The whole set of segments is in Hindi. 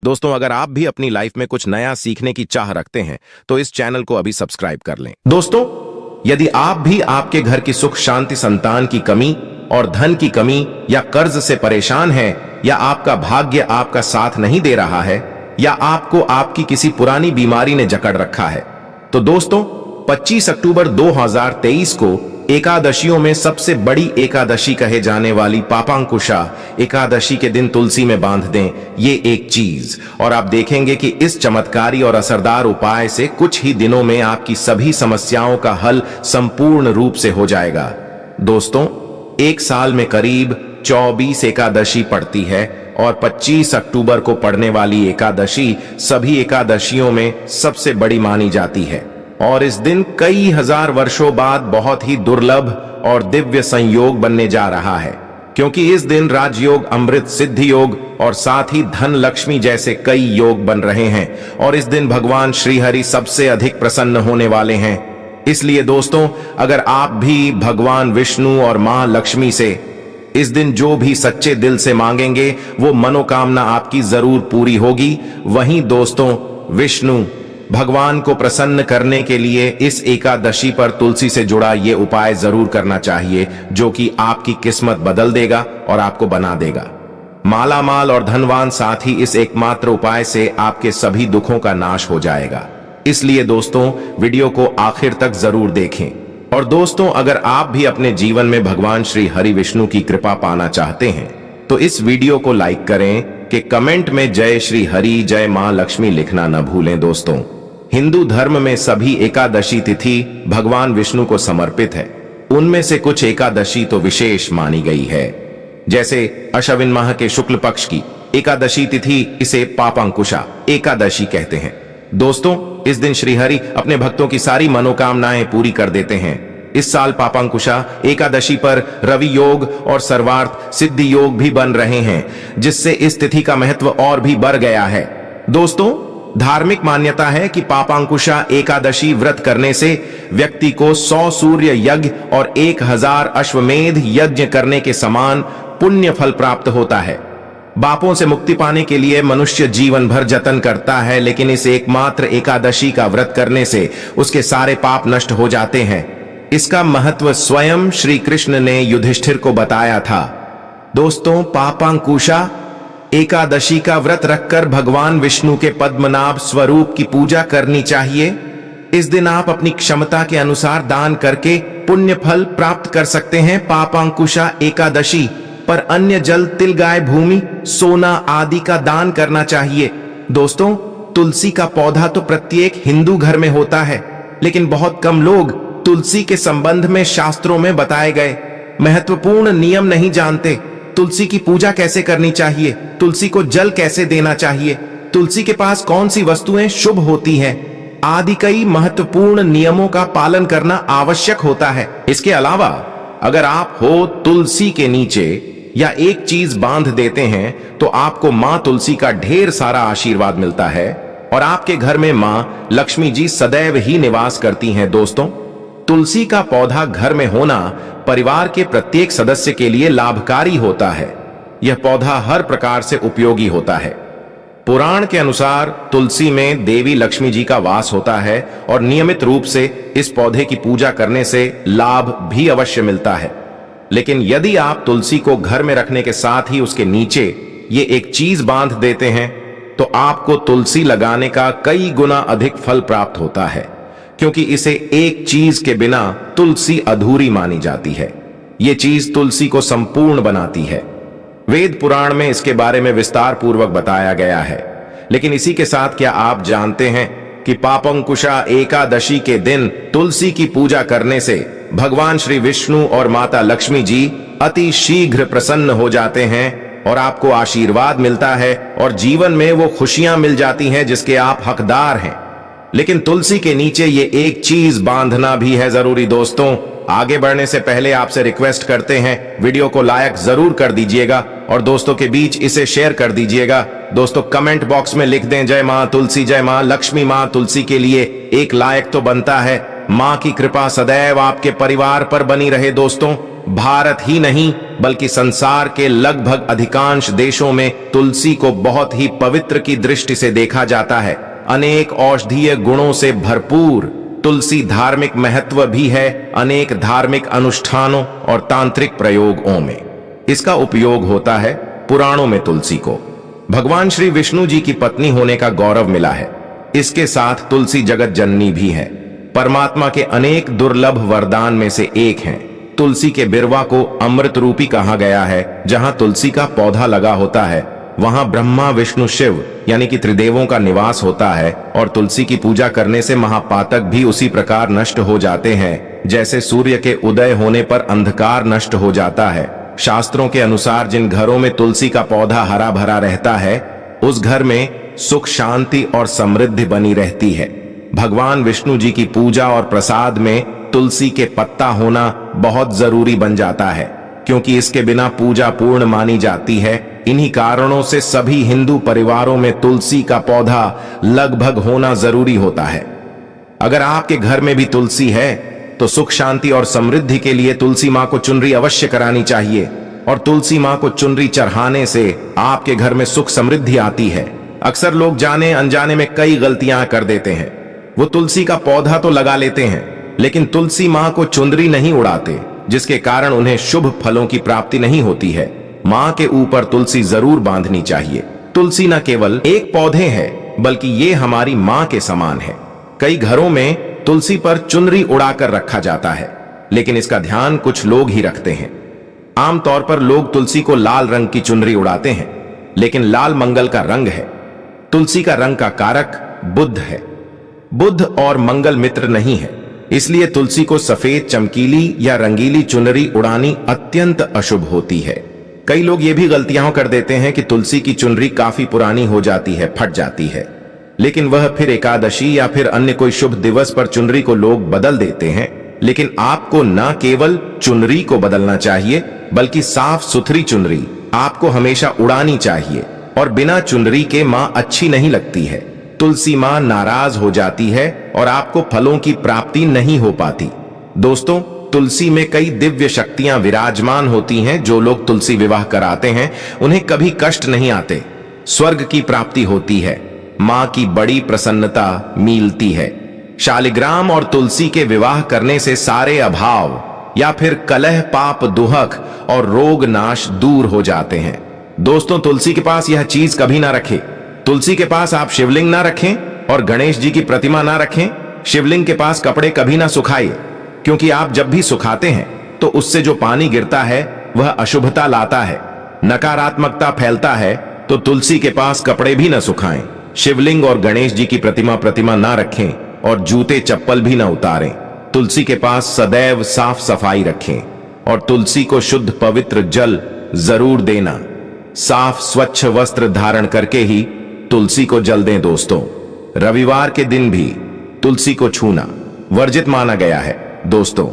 दोस्तों, अगर आप भी अपनी लाइफ में कुछ नया सीखने की चाह रखते हैं तो इस चैनल को अभी सब्सक्राइब कर लें। दोस्तों, यदि आप भी आपके घर की सुख शांति, संतान की कमी और धन की कमी या कर्ज से परेशान हैं, या आपका भाग्य आपका साथ नहीं दे रहा है, या आपको आपकी किसी पुरानी बीमारी ने जकड़ रखा है, तो दोस्तों 25 अक्टूबर 2023 को एकादशियों में सबसे बड़ी एकादशी कहे जाने वाली पापांकुशा एकादशी के दिन तुलसी में बांध दें ये एक चीज, और आप देखेंगे कि इस चमत्कारी और असरदार उपाय से कुछ ही दिनों में आपकी सभी समस्याओं का हल संपूर्ण रूप से हो जाएगा। दोस्तों, एक साल में करीब 24 एकादशी पड़ती है और 25 अक्टूबर को पड़ने वाली एकादशी सभी एकादशियों में सबसे बड़ी मानी जाती है, और इस दिन कई हजार वर्षों बाद बहुत ही दुर्लभ और दिव्य संयोग बनने जा रहा है, क्योंकि इस दिन राजयोग, अमृत, सिद्धि योग और साथ ही धन लक्ष्मी जैसे कई योग बन रहे हैं, और इस दिन भगवान श्रीहरि सबसे अधिक प्रसन्न होने वाले हैं। इसलिए दोस्तों, अगर आप भी भगवान विष्णु और मां लक्ष्मी से इस दिन जो भी सच्चे दिल से मांगेंगे वो मनोकामना आपकी जरूर पूरी होगी। वहीं दोस्तों, विष्णु भगवान को प्रसन्न करने के लिए इस एकादशी पर तुलसी से जुड़ा ये उपाय जरूर करना चाहिए, जो कि आपकी किस्मत बदल देगा और आपको बना देगा माला माल और धनवान। साथ ही इस एकमात्र उपाय से आपके सभी दुखों का नाश हो जाएगा। इसलिए दोस्तों, वीडियो को आखिर तक जरूर देखें। और दोस्तों, अगर आप भी अपने जीवन में भगवान श्री हरि विष्णु की कृपा पाना चाहते हैं तो इस वीडियो को लाइक करें कि कमेंट में जय श्री हरि, जय मां लक्ष्मी लिखना न भूलें। दोस्तों, हिंदू धर्म में सभी एकादशी तिथि भगवान विष्णु को समर्पित है। उनमें से कुछ एकादशी तो विशेष मानी गई है, जैसे अश्विन माह के शुक्ल पक्ष की एकादशी तिथि, इसे पापांकुशा एकादशी कहते हैं। दोस्तों, इस दिन श्रीहरि अपने भक्तों की सारी मनोकामनाएं पूरी कर देते हैं। इस साल पापांकुशा एकादशी पर रवि योग और सर्वार्थ सिद्धि योग भी बन रहे हैं, जिससे इस तिथि का महत्व और भी बढ़ गया है। दोस्तों, धार्मिक मान्यता है कि पापांकुशा एकादशी व्रत करने से व्यक्ति को 100 सूर्य यज्ञ और 1000 अश्वमेध यज्ञ करने के समान पुण्य फल प्राप्त होता है। पापों से मुक्ति पाने के लिए मनुष्य जीवन भर जतन करता है, लेकिन इस एकमात्र एकादशी का व्रत करने से उसके सारे पाप नष्ट हो जाते हैं। इसका महत्व स्वयं श्री कृष्ण ने युधिष्ठिर को बताया था। दोस्तों, पापांकुशा एकादशी का व्रत रखकर भगवान विष्णु के पद्मनाभ स्वरूप की पूजा करनी चाहिए। इस दिन आप अपनी क्षमता के अनुसार दान करके पुण्य फल प्राप्त कर सकते हैं। पापांकुशा एकादशी पर अन्य जल, तिल, गाय, भूमि, सोना आदि का दान करना चाहिए। दोस्तों, तुलसी का पौधा तो प्रत्येक हिंदू घर में होता है, लेकिन बहुत कम लोग तुलसी के संबंध में शास्त्रों में बताए गए महत्वपूर्ण नियम नहीं जानते। तुलसी की पूजा कैसे करनी चाहिए, तुलसी को जल कैसे देना चाहिए, तुलसी के पास कौन सी वस्तुएं शुभ होती हैं, आदि कई महत्वपूर्ण नियमों का पालन करना आवश्यक होता है। इसके अलावा अगर आप हो तुलसी के नीचे या एक चीज बांध देते हैं तो आपको मां तुलसी का ढेर सारा आशीर्वाद मिलता है, और आपके घर में मां लक्ष्मी जी सदैव ही निवास करती हैं। दोस्तों, तुलसी का पौधा घर में होना परिवार के प्रत्येक सदस्य के लिए लाभकारी होता है। यह पौधा हर प्रकार से उपयोगी होता है। पुराण के अनुसार तुलसी में देवी लक्ष्मी जी का वास होता है, और नियमित रूप से इस पौधे की पूजा करने से लाभ भी अवश्य मिलता है। लेकिन यदि आप तुलसी को घर में रखने के साथ ही उसके नीचे ये एक चीज बांध देते हैं तो आपको तुलसी लगाने का कई गुना अधिक फल प्राप्त होता है, क्योंकि इसे एक चीज के बिना तुलसी अधूरी मानी जाती है। ये चीज तुलसी को संपूर्ण बनाती है। वेद पुराण में इसके बारे में विस्तार पूर्वक बताया गया है। लेकिन इसी के साथ क्या आप जानते हैं कि पापांकुशा एकादशी के दिन तुलसी की पूजा करने से भगवान श्री विष्णु और माता लक्ष्मी जी अति शीघ्र प्रसन्न हो जाते हैं और आपको आशीर्वाद मिलता है, और जीवन में वो खुशियां मिल जाती हैं जिसके आप हकदार हैं। लेकिन तुलसी के नीचे ये एक चीज बांधना भी है जरूरी। दोस्तों, आगे बढ़ने से पहले आपसे रिक्वेस्ट करते हैं, वीडियो को लाइक जरूर कर दीजिएगा और दोस्तों के बीच इसे शेयर कर दीजिएगा। दोस्तों, कमेंट बॉक्स में लिख दें जय मां तुलसी, जय मां लक्ष्मी। मां तुलसी के लिए एक लाइक तो बनता है। मां की कृपा सदैव आपके परिवार पर बनी रहे। दोस्तों, भारत ही नहीं बल्कि संसार के लगभग अधिकांश देशों में तुलसी को बहुत ही पवित्र की दृष्टि से देखा जाता है। अनेक औषधीय गुणों से भरपूर तुलसी धार्मिक महत्व भी है अनेक धार्मिक अनुष्ठानों और तांत्रिक प्रयोगों में। इसका उपयोग होता है। पुराणों में तुलसी को भगवान श्री विष्णु जी की पत्नी होने का गौरव मिला है। इसके साथ तुलसी जगत जननी भी है। परमात्मा के अनेक दुर्लभ वरदान में से एक है। तुलसी के बिरवा को अमृत रूपी कहा गया है। जहां तुलसी का पौधा लगा होता है वहां ब्रह्मा विष्णु शिव यानी कि त्रिदेवों का निवास होता है और तुलसी की पूजा करने से महापातक भी उसी प्रकार नष्ट हो जाते हैं जैसे सूर्य के उदय होने पर अंधकार नष्ट हो जाता है। शास्त्रों के अनुसार जिन घरों में तुलसी का पौधा हरा भरा रहता है उस घर में सुख शांति और समृद्धि बनी रहती है। भगवान विष्णु जी की पूजा और प्रसाद में तुलसी के पत्ता होना बहुत जरूरी बन जाता है क्योंकि इसके बिना पूजा पूर्ण मानी जाती है। इन्हीं कारणों से सभी हिंदू परिवारों में तुलसी का पौधा लगभग होना जरूरी होता है। अगर आपके घर में भी तुलसी है तो सुख शांति और समृद्धि के लिए तुलसी मां को चुनरी अवश्य करानी चाहिए और तुलसी मां को चुनरी चढ़ाने से आपके घर में सुख समृद्धि आती है। अक्सर लोग जाने अनजाने में कई गलतियां कर देते हैं। वो तुलसी का पौधा तो लगा लेते हैं लेकिन तुलसी मां को चुनरी नहीं उड़ाते जिसके कारण उन्हें शुभ फलों की प्राप्ति नहीं होती है। मां के ऊपर तुलसी जरूर बांधनी चाहिए। तुलसी न केवल एक पौधे है बल्कि ये हमारी मां के समान है। कई घरों में तुलसी पर चुनरी उड़ाकर रखा जाता है लेकिन इसका ध्यान कुछ लोग ही रखते हैं। आमतौर पर लोग तुलसी को लाल रंग की चुनरी उड़ाते हैं लेकिन लाल मंगल का रंग है। तुलसी का रंग का कारक बुध है। बुध और मंगल मित्र नहीं है इसलिए तुलसी को सफेद चमकीली या रंगीली चुनरी उड़ानी अत्यंत अशुभ होती है। कई लोग ये भी गलतियां कर देते हैं कि तुलसी की चुनरी काफी पुरानी हो जाती है फट जाती है लेकिन वह फिर एकादशी या फिर अन्य कोई शुभ दिवस पर चुनरी को लोग बदल देते हैं। लेकिन आपको न केवल चुनरी को बदलना चाहिए बल्कि साफ सुथरी चुनरी आपको हमेशा उड़ानी चाहिए और बिना चुनरी के मां अच्छी नहीं लगती है। तुलसी मां नाराज हो जाती है और आपको फलों की प्राप्ति नहीं हो पाती। दोस्तों, तुलसी में कई दिव्य शक्तियां विराजमान होती हैं। जो लोग तुलसी विवाह कराते हैं उन्हें कभी कष्ट नहीं आते, स्वर्ग की प्राप्ति होती है, मां की बड़ी प्रसन्नता मिलती है। शालिग्राम और तुलसी के विवाह करने से सारे अभाव या फिर कलह पाप दुहक और रोग नाश दूर हो जाते हैं। दोस्तों, तुलसी के पास यह चीज कभी ना रखें। तुलसी के पास आप शिवलिंग ना रखें और गणेश जी की प्रतिमा ना रखें। शिवलिंग के पास कपड़े कभी ना सुखाइए क्योंकि आप जब भी सुखाते हैं तो उससे जो पानी गिरता है वह अशुभता लाता है, नकारात्मकता फैलता है। तो तुलसी के पास कपड़े भी ना सुखाएं, शिवलिंग और गणेश जी की प्रतिमा ना रखें और जूते चप्पल भी ना उतारें। तुलसी के पास सदैव साफ सफाई रखें और तुलसी को शुद्ध पवित्र जल जरूर देना। साफ स्वच्छ वस्त्र धारण करके ही तुलसी को जल दें। दोस्तों, रविवार के दिन भी तुलसी को छूना वर्जित माना गया है। दोस्तों,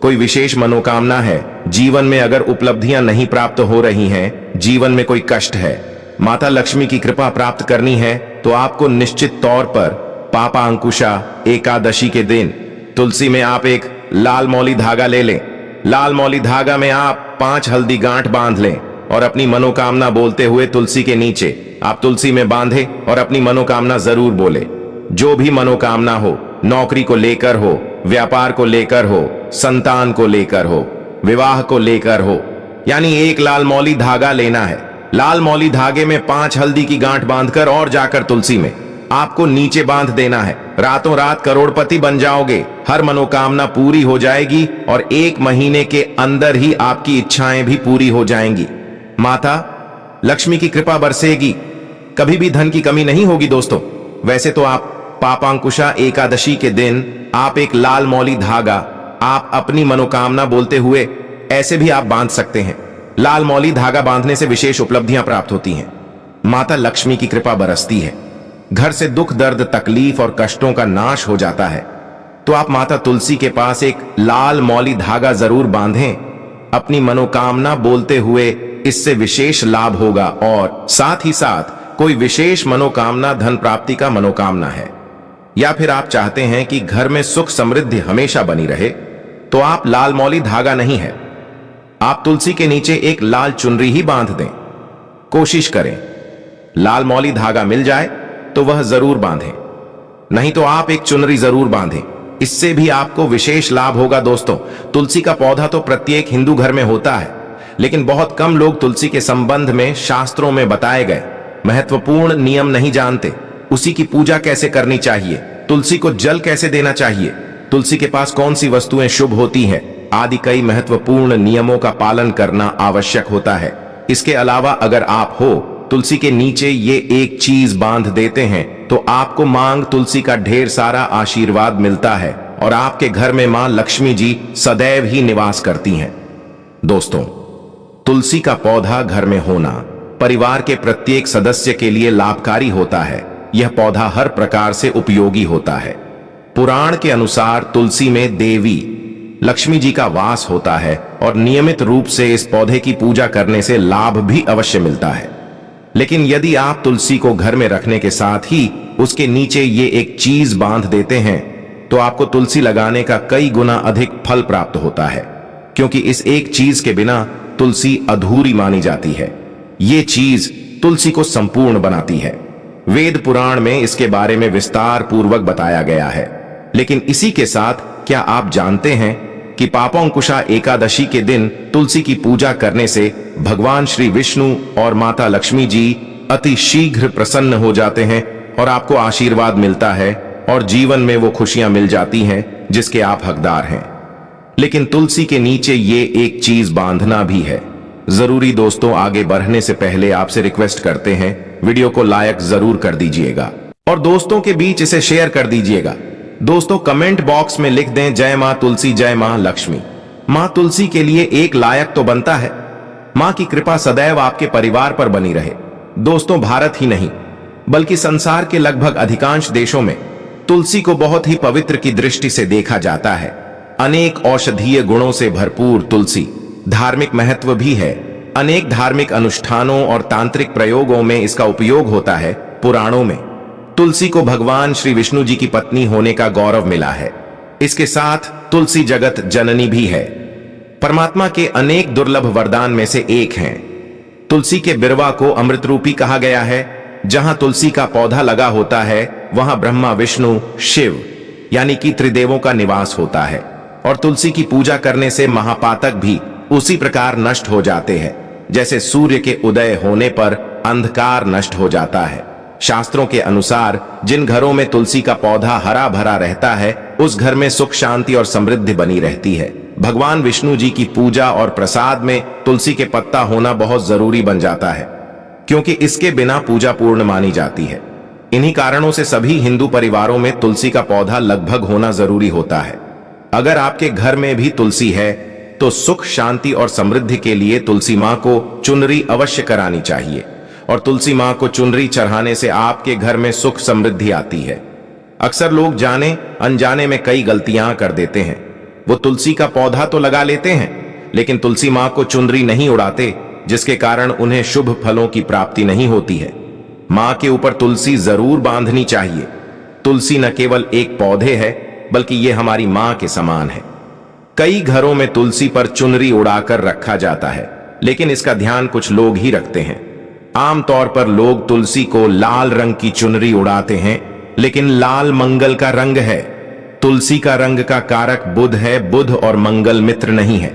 कोई विशेष मनोकामना है, जीवन में अगर उपलब्धियां नहीं प्राप्त हो रही हैं, जीवन में कोई कष्ट है, माता लक्ष्मी की कृपा प्राप्त करनी है तो आपको निश्चित तौर पर पापा अंकुशा एकादशी के दिन तुलसी में आप एक लाल मौली धागा ले लें। लाल मौली धागा में आप 5 हल्दी गांठ बांध लें और अपनी मनोकामना बोलते हुए तुलसी के नीचे आप तुलसी में बांधे और अपनी मनोकामना जरूर बोले। जो भी मनोकामना हो, नौकरी को लेकर हो, व्यापार को लेकर हो, संतान को लेकर हो, विवाह को लेकर हो, यानी एक लाल मौली धागा लेना है। लाल मौली धागे में 5 हल्दी की गांठ बांधकर और जाकर तुलसी में आपको नीचे बांध देना है। रातों रात करोड़पति बन जाओगे, हर मनोकामना पूरी हो जाएगी और 1 महीने के अंदर ही आपकी इच्छाएं भी पूरी हो जाएंगी। माता लक्ष्मी की कृपा बरसेगी, कभी भी धन की कमी नहीं होगी। दोस्तों, वैसे तो आप पापांकुशा एकादशी के दिन आप एक लाल मौली धागा आप अपनी मनोकामना बोलते हुए ऐसे भी आप बांध सकते हैं। लाल मौली धागा बांधने से विशेष उपलब्धियां प्राप्त होती हैं, माता लक्ष्मी की कृपा बरसती है, घर से दुख दर्द तकलीफ और कष्टों का नाश हो जाता है। तो आप माता तुलसी के पास एक लाल मौली धागा जरूर बांधें अपनी मनोकामना बोलते हुए। इससे विशेष लाभ होगा और साथ ही साथ कोई विशेष मनोकामना धन प्राप्ति का मनोकामना है या फिर आप चाहते हैं कि घर में सुख समृद्धि हमेशा बनी रहे तो आप लाल मौली धागा नहीं है आप तुलसी के नीचे एक लाल चुनरी ही बांध दें। कोशिश करें लाल मौली धागा मिल जाए तो वह जरूर बांधें, नहीं तो आप एक चुनरी जरूर बांधें। इससे भी आपको विशेष लाभ होगा। दोस्तों, तुलसी का पौधा तो प्रत्येक हिंदू घर में होता है, लेकिन बहुत कम लोग तुलसी के संबंध में शास्त्रों में बताए गए महत्वपूर्ण नियम नहीं जानते। उसी की पूजा कैसे करनी चाहिए, तुलसी को जल कैसे देना चाहिए, तुलसी के पास कौन सी वस्तुएं शुभ होती हैं, आदि कई महत्वपूर्ण नियमों का पालन करना आवश्यक होता है। इसके अलावा अगर आप हो तुलसी के नीचे ये एक चीज बांध देते हैं तो आपको मांग तुलसी का ढेर सारा आशीर्वाद मिलता है और आपके घर में मां लक्ष्मी जी सदैव ही निवास करती हैं। दोस्तों, तुलसी का पौधा घर में होना परिवार के प्रत्येक सदस्य के लिए लाभकारी होता है। यह पौधा हर प्रकार से उपयोगी होता है। पुराण के अनुसार तुलसी में देवी लक्ष्मी जी का वास होता है और नियमित रूप से इस पौधे की पूजा करने से लाभ भी अवश्य मिलता है। लेकिन यदि आप तुलसी को घर में रखने के साथ ही उसके नीचे ये एक चीज बांध देते हैं तो आपको तुलसी लगाने का कई गुना अधिक फल प्राप्त होता है, क्योंकि इस एक चीज के बिना तुलसी अधूरी मानी जाती है। ये चीज तुलसी को संपूर्ण बनाती है। वेद पुराण में इसके बारे में विस्तार पूर्वक बताया गया है। लेकिन इसी के साथ क्या आप जानते हैं कि पापोंकुशा एकादशी के दिन तुलसी की पूजा करने से भगवान श्री विष्णु और माता लक्ष्मी जी अति शीघ्र प्रसन्न हो जाते हैं और आपको आशीर्वाद मिलता है और जीवन में वो खुशियां मिल जाती हैं जिसके आप हकदार हैं। लेकिन तुलसी के नीचे ये एक चीज बांधना भी है जरूरी। दोस्तों, आगे बढ़ने से पहले आपसे रिक्वेस्ट करते हैं वीडियो को लाइक जरूर कर दीजिएगा और दोस्तों के बीच इसे शेयर कर दीजिएगा। दोस्तों, कमेंट बॉक्स में लिख दें जय मां तुलसी, जय मां लक्ष्मी। मां तुलसी के लिए एक लायक तो बनता है। मां की कृपा सदैव आपके परिवार पर बनी रहे। दोस्तों, भारत ही नहीं बल्कि संसार के लगभग अधिकांश देशों में तुलसी को बहुत ही पवित्र की दृष्टि से देखा जाता है। अनेक औषधीय गुणों से भरपूर तुलसी धार्मिक महत्व भी है। अनेक धार्मिक अनुष्ठानों और तांत्रिक प्रयोगों में इसका उपयोग होता है। पुराणों में तुलसी को भगवान श्री विष्णु जी की पत्नी होने का गौरव मिला है। इसके साथ तुलसी जगत जननी भी है, परमात्मा के अनेक दुर्लभ वरदान में से एक हैं। तुलसी के बिरवा को अमृत रूपी कहा गया है। जहां तुलसी का पौधा लगा होता है वहां ब्रह्मा, विष्णु, शिव यानी कि त्रिदेवों का निवास होता है और तुलसी की पूजा करने से महापातक भी उसी प्रकार नष्ट हो जाते हैं जैसे सूर्य के उदय होने पर अंधकार नष्ट हो जाता है। शास्त्रों के अनुसार जिन घरों में तुलसी का पौधा हरा भरा रहता है उस घर में सुख, शांति और समृद्धि बनी रहती है। भगवान विष्णु जी की पूजा और प्रसाद में तुलसी के पत्ता होना बहुत जरूरी बन जाता है, क्योंकि इसके बिना पूजा पूर्ण मानी जाती है। इन्हीं कारणों से सभी हिंदू परिवारों में तुलसी का पौधा लगभग होना जरूरी होता है। अगर आपके घर में भी तुलसी है तो सुख, शांति और समृद्धि के लिए तुलसी मां को चुनरी अवश्य करानी चाहिए और तुलसी मां को चुनरी चढ़ाने से आपके घर में सुख समृद्धि आती है। अक्सर लोग जाने अनजाने में कई गलतियां कर देते हैं। वो तुलसी का पौधा तो लगा लेते हैं लेकिन तुलसी मां को चुनरी नहीं उड़ाते, जिसके कारण उन्हें शुभ फलों की प्राप्ति नहीं होती है। मां के ऊपर तुलसी जरूर बांधनी चाहिए। तुलसी न केवल एक पौधे है बल्कि ये हमारी मां के समान है। कई घरों में तुलसी पर चुनरी उड़ाकर रखा जाता है, लेकिन इसका ध्यान कुछ लोग ही रखते हैं। आमतौर पर लोग तुलसी को लाल रंग की चुनरी उड़ाते हैं, लेकिन लाल मंगल का रंग है। तुलसी का रंग का कारक बुध है। बुध और मंगल मित्र नहीं है,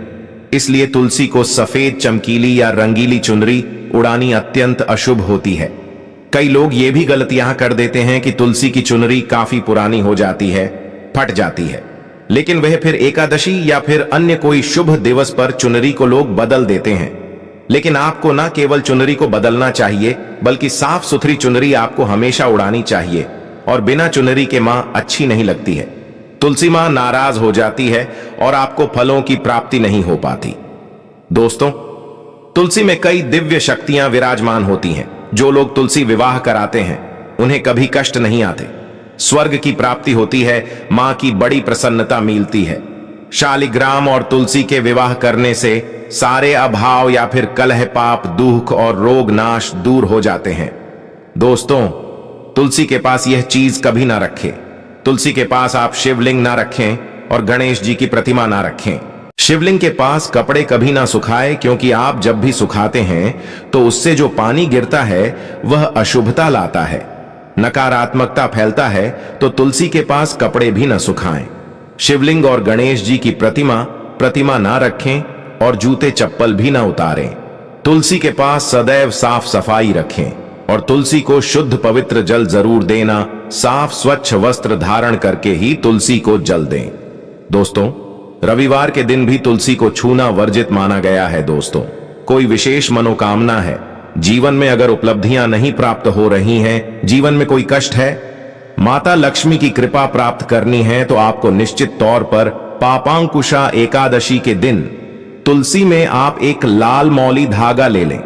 इसलिए तुलसी को सफेद, चमकीली या रंगीली चुनरी उड़ानी अत्यंत अशुभ होती है। कई लोग ये भी गलतियां कर देते हैं कि तुलसी की चुनरी काफी पुरानी हो जाती है, फट जाती है, लेकिन वह फिर एकादशी या फिर अन्य कोई शुभ दिवस पर चुनरी को लोग बदल देते हैं। लेकिन आपको न केवल चुनरी को बदलना चाहिए बल्कि साफ सुथरी चुनरी आपको हमेशा उड़ानी चाहिए और बिना चुनरी के मां अच्छी नहीं लगती है। तुलसी मां नाराज हो जाती है और आपको फलों की प्राप्ति नहीं हो पाती। दोस्तों, तुलसी में कई दिव्य शक्तियां विराजमान होती हैं। जो लोग तुलसी विवाह कराते हैं उन्हें कभी कष्ट नहीं आते, स्वर्ग की प्राप्ति होती है, मां की बड़ी प्रसन्नता मिलती है। शालिग्राम और तुलसी के विवाह करने से सारे अभाव या फिर कलह, पाप, दुख और रोग नाश दूर हो जाते हैं। दोस्तों, तुलसी के पास यह चीज कभी ना रखें। तुलसी के पास आप शिवलिंग ना रखें और गणेश जी की प्रतिमा ना रखें। शिवलिंग के पास कपड़े कभी ना सुखाए, क्योंकि आप जब भी सुखाते हैं तो उससे जो पानी गिरता है वह अशुभता लाता है, नकारात्मकता फैलता है। तो तुलसी के पास कपड़े भी न सुखाएं। शिवलिंग और गणेश जी की प्रतिमा ना रखें और जूते चप्पल भी ना उतारें। तुलसी के पास सदैव साफ सफाई रखें और तुलसी को शुद्ध पवित्र जल जरूर देना। साफ स्वच्छ वस्त्र धारण करके ही तुलसी को जल दें। दोस्तों, रविवार के दिन भी तुलसी को छूना वर्जित माना गया है। दोस्तों, कोई विशेष मनोकामना है, जीवन में अगर उपलब्धियां नहीं प्राप्त हो रही हैं, जीवन में कोई कष्ट है, माता लक्ष्मी की कृपा प्राप्त करनी है, तो आपको निश्चित तौर पर पापांकुशा एकादशी के दिन तुलसी में आप एक लाल मौली धागा ले लें।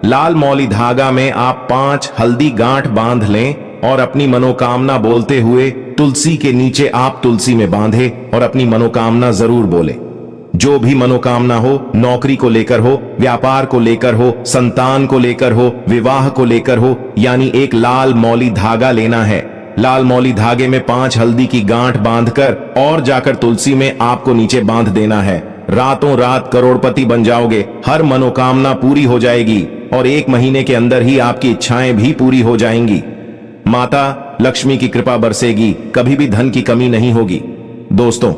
लाल मौली धागा में आप 5 हल्दी गांठ बांध लें और अपनी मनोकामना बोलते हुए तुलसी के नीचे आप तुलसी में बांधे और अपनी मनोकामना जरूर बोले। जो भी मनोकामना हो, नौकरी को लेकर हो, व्यापार को लेकर हो, संतान को लेकर हो, विवाह को लेकर हो, यानी एक लाल मौली धागा लेना है। लाल मौली धागे में 5 हल्दी की गांठ बांधकर और जाकर तुलसी में आपको नीचे बांध देना है। रातों रात करोड़पति बन जाओगे, हर मनोकामना पूरी हो जाएगी और 1 महीने के अंदर ही आपकी इच्छाएं भी पूरी हो जाएंगी। माता लक्ष्मी की कृपा बरसेगी, कभी भी धन की कमी नहीं होगी। दोस्तों,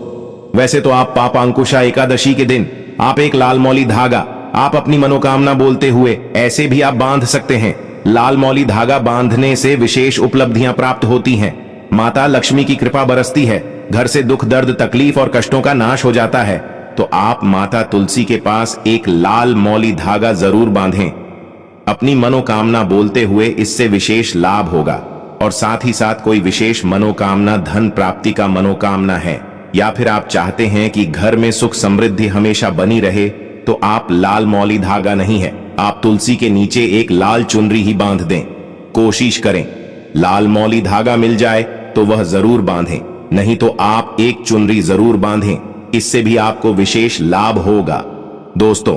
वैसे तो आप पापांकुशा एकादशी के दिन आप एक लाल मौली धागा आप अपनी मनोकामना बोलते हुए ऐसे भी आप बांध सकते हैं। लाल मौली धागा बांधने से विशेष उपलब्धियां प्राप्त होती हैं, माता लक्ष्मी की कृपा बरसती है, घर से दुख दर्द तकलीफ और कष्टों का नाश हो जाता है। तो आप माता तुलसी के पास एक लाल मौली धागा जरूर बांधें। अपनी मनोकामना बोलते हुए इससे विशेष लाभ होगा। और साथ ही साथ कोई विशेष मनोकामना, धन प्राप्ति का मनोकामना है, या फिर आप चाहते हैं कि घर में सुख समृद्धि हमेशा बनी रहे, तो आप लाल मौली धागा नहीं है, आप तुलसी के नीचे एक लाल चुनरी ही बांध दें। कोशिश करें लाल मौली धागा मिल जाए तो वह जरूर बांधें, नहीं तो आप एक चुनरी जरूर बांधें, इससे भी आपको विशेष लाभ होगा। दोस्तों,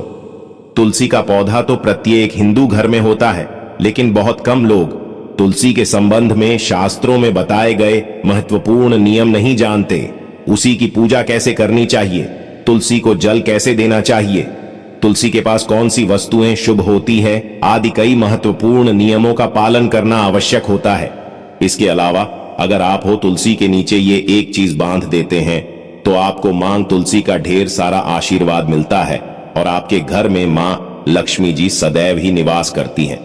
तुलसी का पौधा तो प्रत्येक हिंदू घर में होता है, लेकिन बहुत कम लोग तुलसी के संबंध में शास्त्रों में बताए गए महत्वपूर्ण नियम नहीं जानते। उसी की पूजा कैसे करनी चाहिए, तुलसी को जल कैसे देना चाहिए, तुलसी के पास कौन सी वस्तुएं शुभ होती है, आदि कई महत्वपूर्ण नियमों का पालन करना आवश्यक होता है। इसके अलावा अगर आप हो तुलसी के नीचे ये एक चीज बांध देते हैं तो आपको मां तुलसी का ढेर सारा आशीर्वाद मिलता है और आपके घर में मां लक्ष्मी जी सदैव ही निवास करती हैं।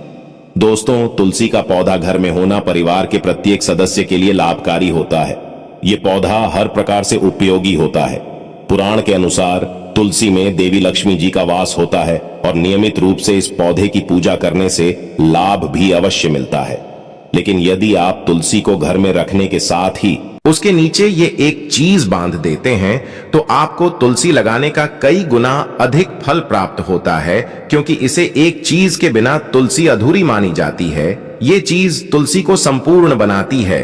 दोस्तों, तुलसी का पौधा घर में होना परिवार के प्रत्येक सदस्य के लिए लाभकारी होता है। ये पौधा हर प्रकार से उपयोगी होता है। पुराण के अनुसार तुलसी में देवी लक्ष्मी जी का वास होता है और नियमित रूप से इस पौधे की पूजा करने से लाभ भी अवश्य मिलता है। लेकिन यदि आप तुलसी को घर में रखने के साथ ही उसके नीचे ये एक चीज बांध देते हैं तो आपको तुलसी लगाने का कई गुना अधिक फल प्राप्त होता है, क्योंकि इसे एक चीज के बिना तुलसी अधूरी मानी जाती है। ये चीज तुलसी को संपूर्ण बनाती है।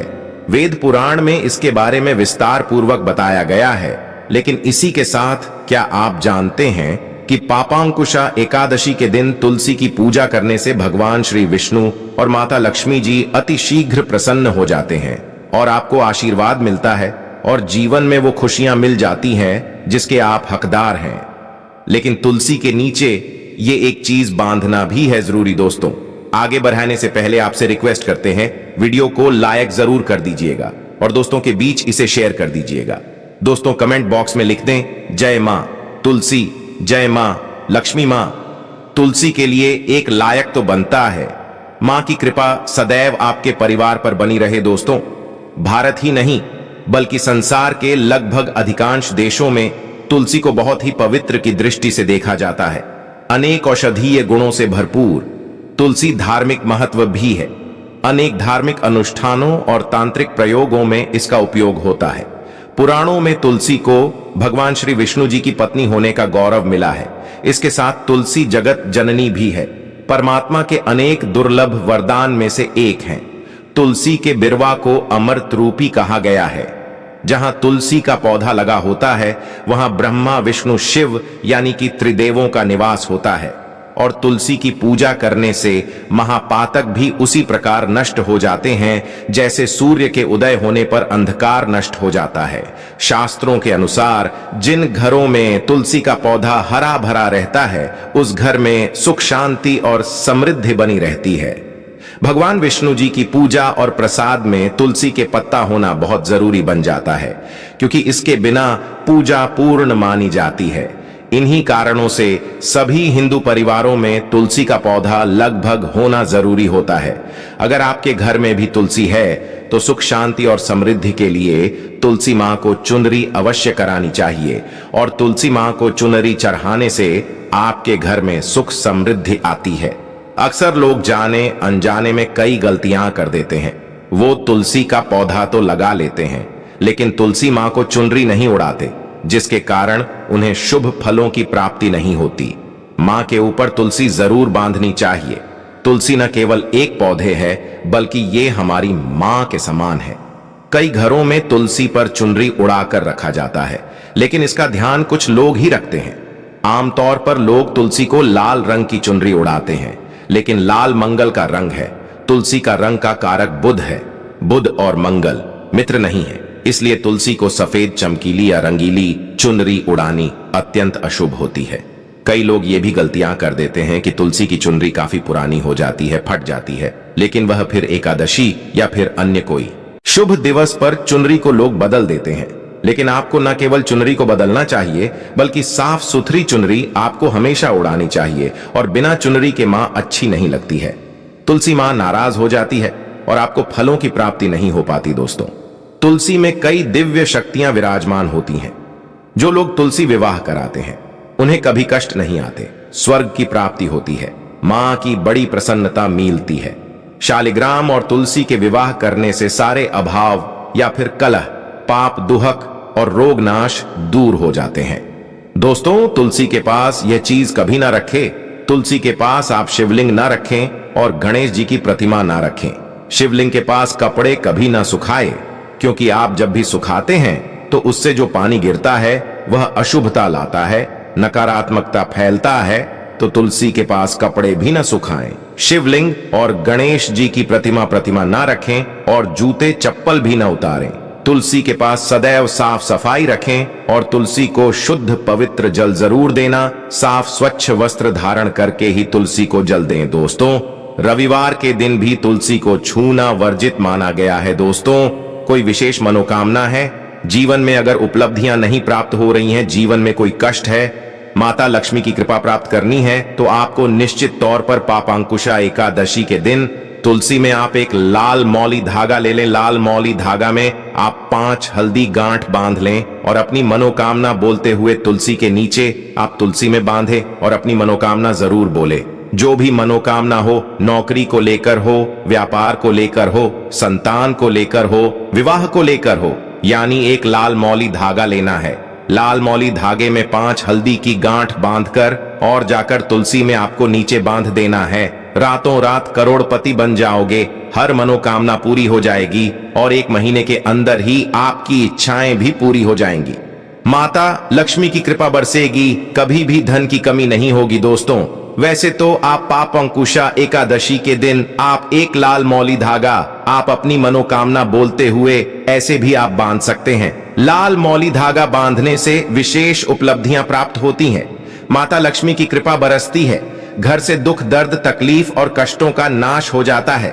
वेद पुराण में इसके बारे में विस्तार पूर्वक बताया गया है। लेकिन इसी के साथ क्या आप जानते हैं कि पापांकुशा एकादशी के दिन तुलसी की पूजा करने से भगवान श्री विष्णु और माता लक्ष्मी जी अति शीघ्र प्रसन्न हो जाते हैं और आपको आशीर्वाद मिलता है और जीवन में वो खुशियां मिल जाती हैं जिसके आप हकदार हैं। लेकिन तुलसी के नीचे ये एक चीज बांधना भी है जरूरी। दोस्तों, आगे बढ़ाने से पहले आपसे रिक्वेस्ट करते हैं, वीडियो को लाइक जरूर कर दीजिएगा और दोस्तों के बीच इसे शेयर कर दीजिएगा। दोस्तों, कमेंट बॉक्स में लिख दें, जय मां तुलसी, जय मां लक्ष्मी। मां तुलसी के लिए एक लायक तो बनता है। मां की कृपा सदैव आपके परिवार पर बनी रहे। दोस्तों, भारत ही नहीं बल्कि संसार के लगभग अधिकांश देशों में तुलसी को बहुत ही पवित्र की दृष्टि से देखा जाता है। अनेक औषधीय गुणों से भरपूर तुलसी धार्मिक महत्व भी है। अनेक धार्मिक अनुष्ठानों और तांत्रिक प्रयोगों में इसका उपयोग होता है। पुराणों में तुलसी को भगवान श्री विष्णु जी की पत्नी होने का गौरव मिला है। इसके साथ तुलसी जगत जननी भी है, परमात्मा के अनेक दुर्लभ वरदान में से एक हैं। तुलसी के बिरवा को अमृत रूपी कहा गया है। जहां तुलसी का पौधा लगा होता है वहां ब्रह्मा विष्णु शिव यानी कि त्रिदेवों का निवास होता है। और तुलसी की पूजा करने से महापातक भी उसी प्रकार नष्ट हो जाते हैं जैसे सूर्य के उदय होने पर अंधकार नष्ट हो जाता है। शास्त्रों के अनुसार जिन घरों में तुलसी का पौधा हरा भरा रहता है उस घर में सुख शांति और समृद्धि बनी रहती है। भगवान विष्णु जी की पूजा और प्रसाद में तुलसी के पत्ता होना बहुत जरूरी बन जाता है, क्योंकि इसके बिना पूजा पूर्ण मानी जाती है। इन्हीं कारणों से सभी हिंदू परिवारों में तुलसी का पौधा लगभग होना जरूरी होता है। अगर आपके घर में भी तुलसी है तो सुख शांति और समृद्धि के लिए तुलसी मां को चुनरी अवश्य करानी चाहिए, और तुलसी मां को चुनरी चढ़ाने से आपके घर में सुख समृद्धि आती है। अक्सर लोग जाने अनजाने में कई गलतियां कर देते हैं। वो तुलसी का पौधा तो लगा लेते हैं लेकिन तुलसी मां को चुनरी नहीं उड़ाते, जिसके कारण उन्हें शुभ फलों की प्राप्ति नहीं होती। मां के ऊपर तुलसी जरूर बांधनी चाहिए। तुलसी न केवल एक पौधे है बल्कि ये हमारी मां के समान है। कई घरों में तुलसी पर चुनरी उड़ाकर रखा जाता है, लेकिन इसका ध्यान कुछ लोग ही रखते हैं। आमतौर पर लोग तुलसी को लाल रंग की चुनरी उड़ाते हैं, लेकिन लाल मंगल का रंग है। तुलसी का रंग का कारक बुध है। बुध और मंगल मित्र नहीं है, इसलिए तुलसी को सफेद चमकीली या रंगीली चुनरी उड़ानी अत्यंत अशुभ होती है। कई लोग ये भी गलतियां कर देते हैं कि तुलसी की चुनरी काफी पुरानी हो जाती है, फट जाती है, लेकिन वह फिर एकादशी या फिर अन्य कोई शुभ दिवस पर चुनरी को लोग बदल देते हैं। लेकिन आपको न केवल चुनरी को बदलना चाहिए बल्कि साफ सुथरी चुनरी आपको हमेशा उड़ानी चाहिए, और बिना चुनरी के मां अच्छी नहीं लगती है। तुलसी मां नाराज हो जाती है और आपको फलों की प्राप्ति नहीं हो पाती। दोस्तों, तुलसी में कई दिव्य शक्तियां विराजमान होती हैं। जो लोग तुलसी विवाह कराते हैं उन्हें कभी कष्ट नहीं आते, स्वर्ग की प्राप्ति होती है, मां की बड़ी प्रसन्नता मिलती है। शालिग्राम और तुलसी के विवाह करने से सारे अभाव या फिर कलह, पाप, दुहक और रोग नाश दूर हो जाते हैं। दोस्तों, तुलसी के पास यह चीज कभी ना रखें। तुलसी के पास आप शिवलिंग ना रखें और गणेश जी की प्रतिमा ना रखें। शिवलिंग के पास कपड़े कभी ना सुखाए, क्योंकि आप जब भी सुखाते हैं तो उससे जो पानी गिरता है वह अशुभता लाता है, नकारात्मकता फैलता है। तो तुलसी के पास कपड़े भी न सुखाएं। शिवलिंग और गणेश जी की प्रतिमा ना रखें और जूते चप्पल भी न उतारें। तुलसी के पास सदैव साफ सफाई रखें और तुलसी को शुद्ध पवित्र जल जरूर देना। साफ स्वच्छ वस्त्र धारण करके ही तुलसी को जल दें। दोस्तों, रविवार के दिन भी तुलसी को छूना वर्जित माना गया है। दोस्तों, कोई विशेष मनोकामना है, जीवन में अगर उपलब्धियां नहीं प्राप्त हो रही हैं, जीवन में कोई कष्ट है, माता लक्ष्मी की कृपा प्राप्त करनी है, तो आपको निश्चित तौर पर पापांकुशा एकादशी के दिन तुलसी में आप एक लाल मौली धागा ले लें। लाल मौली धागा में आप 5 हल्दी गांठ बांध लें और अपनी मनोकामना बोलते हुए तुलसी के नीचे आप तुलसी में बांधें और अपनी मनोकामना जरूर बोले। जो भी मनोकामना हो, नौकरी को लेकर हो, व्यापार को लेकर हो, संतान को लेकर हो, विवाह को लेकर हो, यानी एक लाल मौली धागा लेना है। लाल मौली धागे में 5 हल्दी की गांठ बांधकर और जाकर तुलसी में आपको नीचे बांध देना है। रातों रात करोड़पति बन जाओगे, हर मनोकामना पूरी हो जाएगी और 1 महीने के अंदर ही आपकी इच्छाएं भी पूरी हो जाएंगी। माता लक्ष्मी की कृपा बरसेगी, कभी भी धन की कमी नहीं होगी। दोस्तों, वैसे तो आप पापांकुशा एकादशी के दिन आप एक लाल मौली धागा आप अपनी मनोकामना बोलते हुए ऐसे भी आप बांध सकते हैं। लाल मौली धागा बांधने से विशेष उपलब्धियां प्राप्त होती हैं, माता लक्ष्मी की कृपा बरसती है, घर से दुख दर्द तकलीफ और कष्टों का नाश हो जाता है।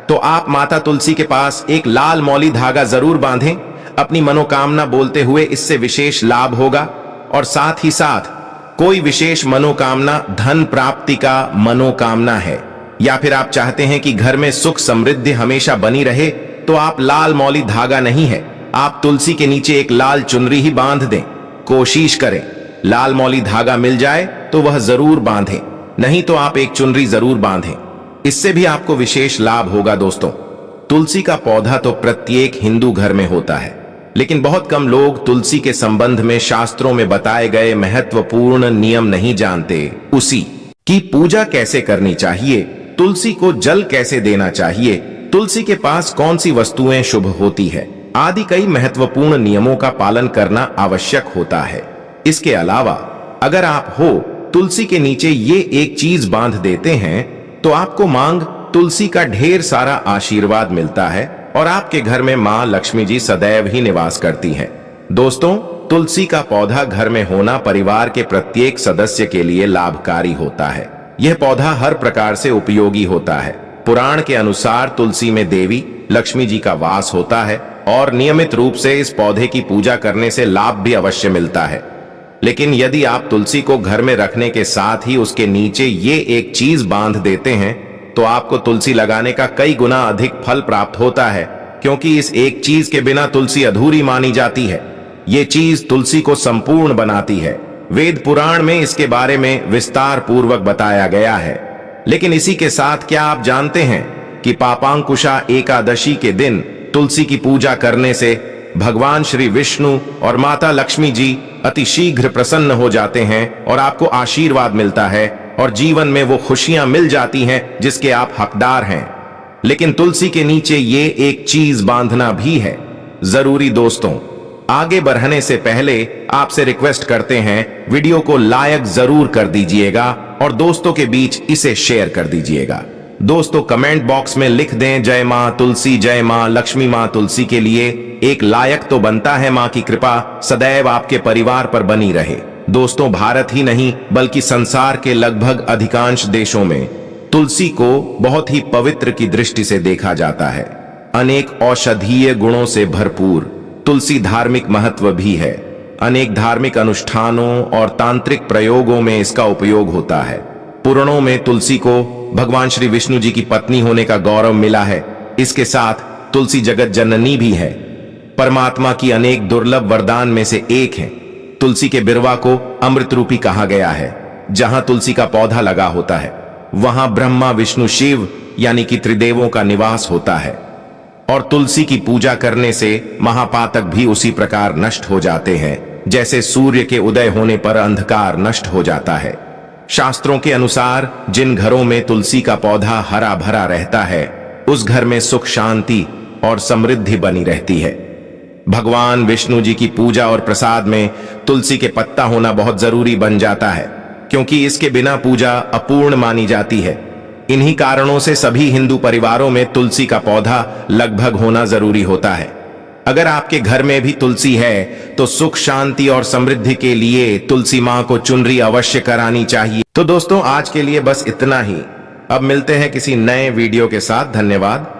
तो आप माता तुलसी के पास एक लाल मौली धागा जरूर बांधें अपनी मनोकामना बोलते हुए, इससे विशेष लाभ होगा। और साथ ही साथ कोई विशेष मनोकामना, धन प्राप्ति का मनोकामना है, या फिर आप चाहते हैं कि घर में सुख समृद्धि हमेशा बनी रहे, तो आप लाल मौली धागा नहीं है, आप तुलसी के नीचे एक लाल चुनरी ही बांध दें। कोशिश करें लाल मौली धागा मिल जाए तो वह जरूर बांधें, नहीं तो आप एक चुनरी जरूर बांधें, इससे भी आपको विशेष लाभ होगा। दोस्तों, तुलसी का पौधा तो प्रत्येक हिंदू घर में होता है, लेकिन बहुत कम लोग तुलसी के संबंध में शास्त्रों में बताए गए महत्वपूर्ण नियम नहीं जानते। उसी की पूजा कैसे करनी चाहिए, तुलसी को जल कैसे देना चाहिए, तुलसी के पास कौन सी वस्तुएं शुभ होती है आदि कई महत्वपूर्ण नियमों का पालन करना आवश्यक होता है। इसके अलावा अगर आप हो तुलसी के नीचे ये एक चीज बांध देते हैं तो आपको मांग तुलसी का ढेर सारा आशीर्वाद मिलता है और आपके घर में मां लक्ष्मी जी सदैव ही निवास करती हैं। दोस्तों, तुलसी का पौधा घर में होना परिवार के प्रत्येक सदस्य के लिए लाभकारी होता है। यह पौधा हर प्रकार से उपयोगी होता है। पुराण के अनुसार तुलसी में देवी लक्ष्मी जी का वास होता है और नियमित रूप से इस पौधे की पूजा करने से लाभ भी अवश्य मिलता है। लेकिन यदि आप तुलसी को घर में रखने के साथ ही उसके नीचे ये एक चीज बांध देते हैं तो आपको तुलसी लगाने का कई गुना अधिक फल प्राप्त होता है, क्योंकि इस एक चीज के बिना तुलसी अधूरी मानी जाती है। ये चीज तुलसी को संपूर्ण बनाती है। वेद पुराण में इसके बारे में विस्तार पूर्वक बताया गया है। लेकिन इसी के साथ क्या आप जानते हैं कि पापांकुशा एकादशी के दिन तुलसी की पूजा करने से भगवान श्री विष्णु और माता लक्ष्मी जी अति शीघ्र प्रसन्न हो जाते हैं और आपको आशीर्वाद मिलता है और जीवन में वो खुशियां मिल जाती हैं जिसके आप हकदार हैं। लेकिन तुलसी के नीचे ये एक चीज बांधना भी है जरूरी। दोस्तों, आगे बढ़ने से पहले आपसे रिक्वेस्ट करते हैं, वीडियो को लाइक जरूर कर दीजिएगा और दोस्तों के बीच इसे शेयर कर दीजिएगा। दोस्तों, कमेंट बॉक्स में लिख दें जय मां तुलसी, जय मां लक्ष्मी। मां तुलसी के लिए एक लायक तो बनता है। मां की कृपा सदैव आपके परिवार पर बनी रहे। दोस्तों, भारत ही नहीं बल्कि संसार के लगभग अधिकांश देशों में तुलसी को बहुत ही पवित्र की दृष्टि से देखा जाता है। अनेक औषधीय गुणों से भरपूर तुलसी धार्मिक महत्व भी है। अनेक धार्मिक अनुष्ठानों और तांत्रिक प्रयोगों में इसका उपयोग होता है। पुराणों में तुलसी को भगवान श्री विष्णु जी की पत्नी होने का गौरव मिला है। इसके साथ तुलसी जगत जननी भी है, परमात्मा की अनेक दुर्लभ वरदान में से एक है। तुलसी के बिरवा को अमृत रूपी कहा गया है। जहां तुलसी का पौधा लगा होता है वहां ब्रह्मा विष्णु शिव यानी कि त्रिदेवों का निवास होता है और तुलसी की पूजा करने से महापातक भी उसी प्रकार नष्ट हो जाते हैं जैसे सूर्य के उदय होने पर अंधकार नष्ट हो जाता है। शास्त्रों के अनुसार जिन घरों में तुलसी का पौधा हरा भरा रहता है उस घर में सुख शांति और समृद्धि बनी रहती है। भगवान विष्णु जी की पूजा और प्रसाद में तुलसी के पत्ता होना बहुत जरूरी बन जाता है, क्योंकि इसके बिना पूजा अपूर्ण मानी जाती है। इन्हीं कारणों से सभी हिंदू परिवारों में तुलसी का पौधा लगभग होना जरूरी होता है। अगर आपके घर में भी तुलसी है तो सुख शांति और समृद्धि के लिए तुलसी मां को चुनरी अवश्य करानी चाहिए। तो दोस्तों, आज के लिए बस इतना ही। अब मिलते हैं किसी नए वीडियो के साथ। धन्यवाद।